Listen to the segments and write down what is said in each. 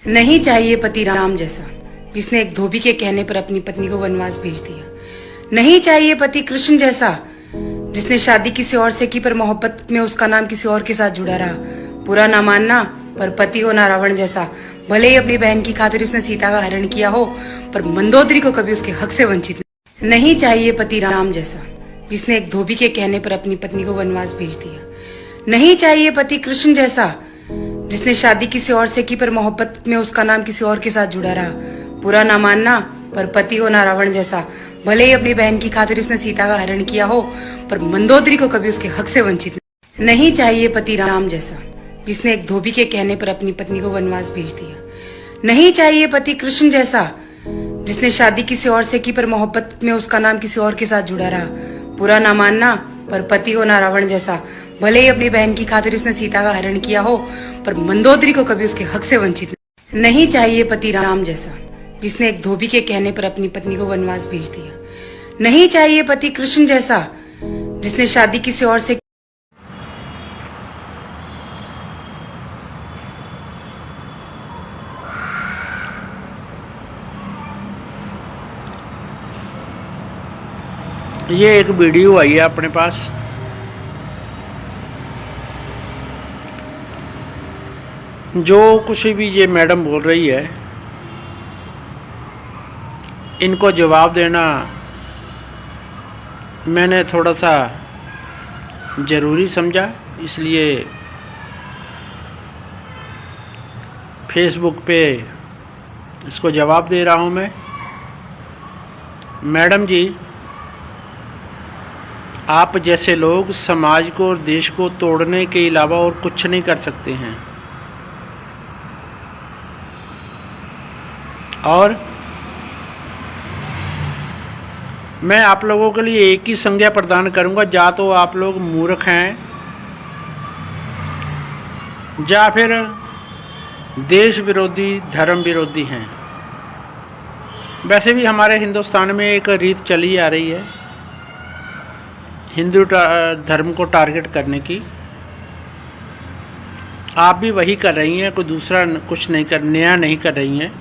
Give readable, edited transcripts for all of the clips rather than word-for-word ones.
नहीं चाहिए पति राम जैसा जिसने एक धोबी के कहने पर अपनी पत्नी को वनवास भेज दिया। नहीं चाहिए पति कृष्ण जैसा जिसने शादी किसी और से की पर मोहब्बत में उसका नाम किसी और के साथ जुड़ा रहा। बुरा ना मानना पर पति होना रावण जैसा। भले ही अपनी बहन की खातिर उसने सीता का हरण किया हो पर मंदोदरी को कभी उसके हक से वंचित नहीं चाहिए पति राम जैसा जिसने एक धोबी के कहने पर अपनी पत्नी को वनवास भेज दिया। नहीं चाहिए पति कृष्ण जैसा जिसने शादी किसी और से की पर मोहब्बत में उसका नाम किसी और के साथ जुड़ा रहा। बुरा ना मानना पर पति होना रावण जैसा। भले ही अपनी बहन की खातिर उसने सीता का हरण किया हो पर मंदोदरी को कभी उसके हक से वंचित नहीं चाहिए पति राम जैसा जिसने एक धोबी के कहने पर अपनी पत्नी को वनवास भेज दिया। नहीं चाहिए पति कृष्ण जैसा जिसने शादी किसी और से की पर मोहब्बत में उसका नाम किसी और के साथ जुड़ा रहा। बुरा ना मानना पर पति होना रावण जैसा। भले ही अपनी बहन की खातिर उसने सीता का हरण किया हो पर मंदोदरी को कभी उसके हक से वंचित नहीं चाहिए पति राम जैसा जिसने एक धोबी के कहने पर अपनी पत्नी को वनवास भेज दिया। नहीं चाहिए पति कृष्ण जैसा जिसने शादी किसी और से ये एक वीडियो आई है अपने पास। जो कुछ भी ये मैडम बोल रही है इनको जवाब देना मैंने थोड़ा सा ज़रूरी समझा, इसलिए फेसबुक पे इसको जवाब दे रहा हूँ मैं। मैडम जी, आप जैसे लोग समाज को और देश को तोड़ने के अलावा और कुछ नहीं कर सकते हैं। और मैं आप लोगों के लिए एक ही संज्ञा प्रदान करूंगा, या तो आप लोग मूर्ख हैं या फिर देश विरोधी, धर्म विरोधी हैं। वैसे भी हमारे हिंदुस्तान में एक रीत चली आ रही है हिंदू धर्म को टारगेट करने की। आप भी वही कर रही हैं, कोई दूसरा कुछ नहीं कर, नया नहीं कर रही हैं।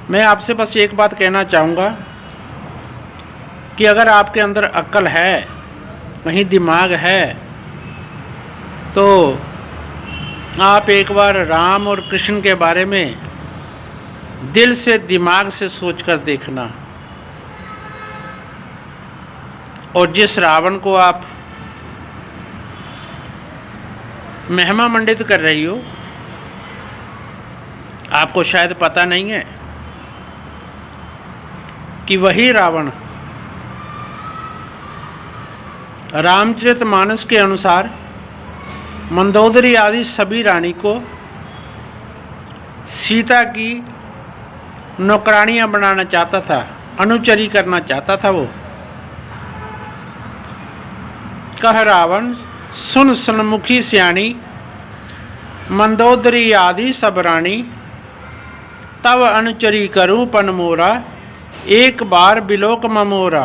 मैं आपसे बस एक बात कहना चाहूँगा कि अगर आपके अंदर अक्ल है, कहीं दिमाग है, तो आप एक बार राम और कृष्ण के बारे में दिल से, दिमाग से सोच कर देखना। और जिस रावण को आप महिमा मंडित कर रही हो, आपको शायद पता नहीं है कि वही रावण रामचरितमानस के अनुसार मंदोदरी आदि सभी रानी को सीता की नौकरानियां बनाना चाहता था, अनुचरी करना चाहता था। वो कह रावण सुन सन्मुखी सियानी, मंदोदरी आदि सब रानी, तब अनुचरी करूं पन मोरा, एक बार बिलोक ममोरा।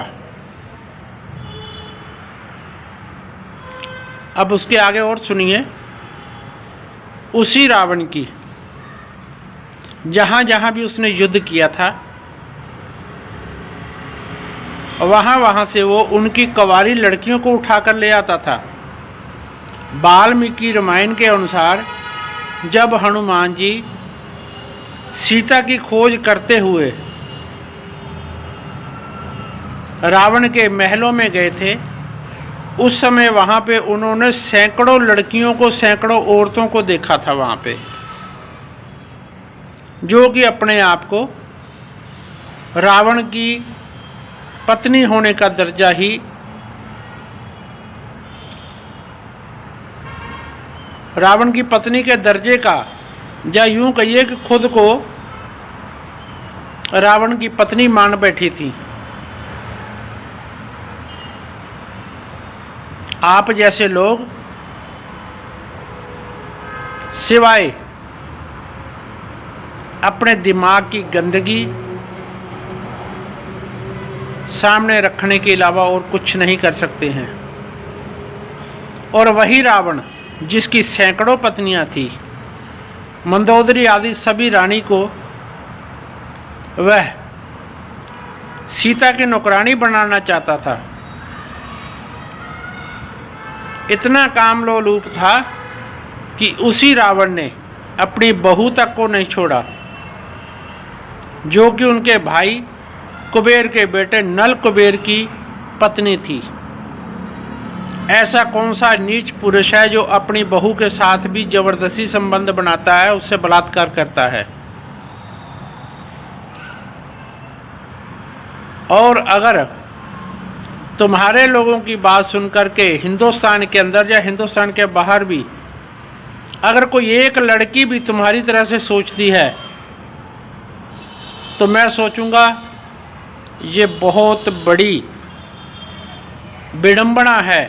अब उसके आगे और सुनिए। उसी रावण की जहाँ जहाँ भी उसने युद्ध किया था, वहाँ वहाँ से वो उनकी कवारी लड़कियों को उठाकर ले आता था। वाल्मीकि रामायण के अनुसार जब हनुमान जी सीता की खोज करते हुए रावण के महलों में गए थे, उस समय वहाँ पे उन्होंने सैकड़ों लड़कियों को, सैकड़ों औरतों को देखा था वहाँ पे, जो कि अपने आप को रावण की पत्नी होने का दर्जा ही रावण की पत्नी के दर्जे का, या यूं कहिए कि खुद को रावण की पत्नी मान बैठी थी। आप जैसे लोग सिवाय अपने दिमाग की गंदगी सामने रखने के अलावा और कुछ नहीं कर सकते हैं। और वही रावण जिसकी सैकड़ों पत्नियां थी, मंदोदरी आदि सभी रानी को वह सीता की नौकरानी बनाना चाहता था। इतना कामलोलूप था कि उसी रावण ने अपनी बहू तक को नहीं छोड़ा, जो कि उनके भाई कुबेर के बेटे नल कुबेर की पत्नी थी। ऐसा कौन सा नीच पुरुष है जो अपनी बहू के साथ भी जबरदस्ती संबंध बनाता है, उससे बलात्कार करता है। और अगर तुम्हारे लोगों की बात सुनकर के हिंदुस्तान के अंदर या हिंदुस्तान के बाहर भी अगर कोई एक लड़की भी तुम्हारी तरह से सोचती है, तो मैं सोचूंगा ये बहुत बड़ी विडंबना है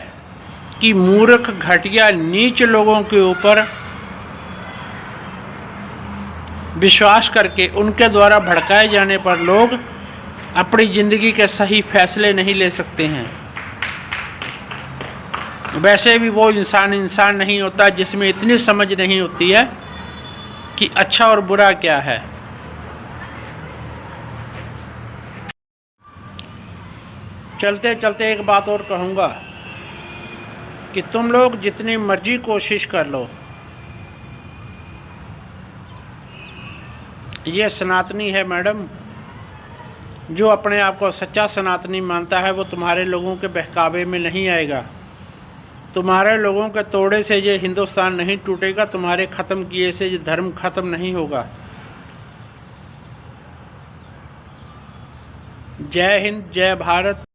कि मूर्ख, घटिया, नीच लोगों के ऊपर विश्वास करके उनके द्वारा भड़काए जाने पर लोग अपनी ज़िंदगी के सही फैसले नहीं ले सकते हैं। वैसे भी वो इंसान नहीं होता जिसमें इतनी समझ नहीं होती है कि अच्छा और बुरा क्या है। चलते चलते एक बात और कहूँगा कि तुम लोग जितनी मर्जी कोशिश कर लो, ये सनातनी है मैडम, जो अपने आप को सच्चा सनातनी मानता है वो तुम्हारे लोगों के बहकावे में नहीं आएगा। तुम्हारे लोगों के तोड़े से ये हिंदुस्तान नहीं टूटेगा, तुम्हारे ख़त्म किए से ये धर्म ख़त्म नहीं होगा। जय हिंद, जय भारत,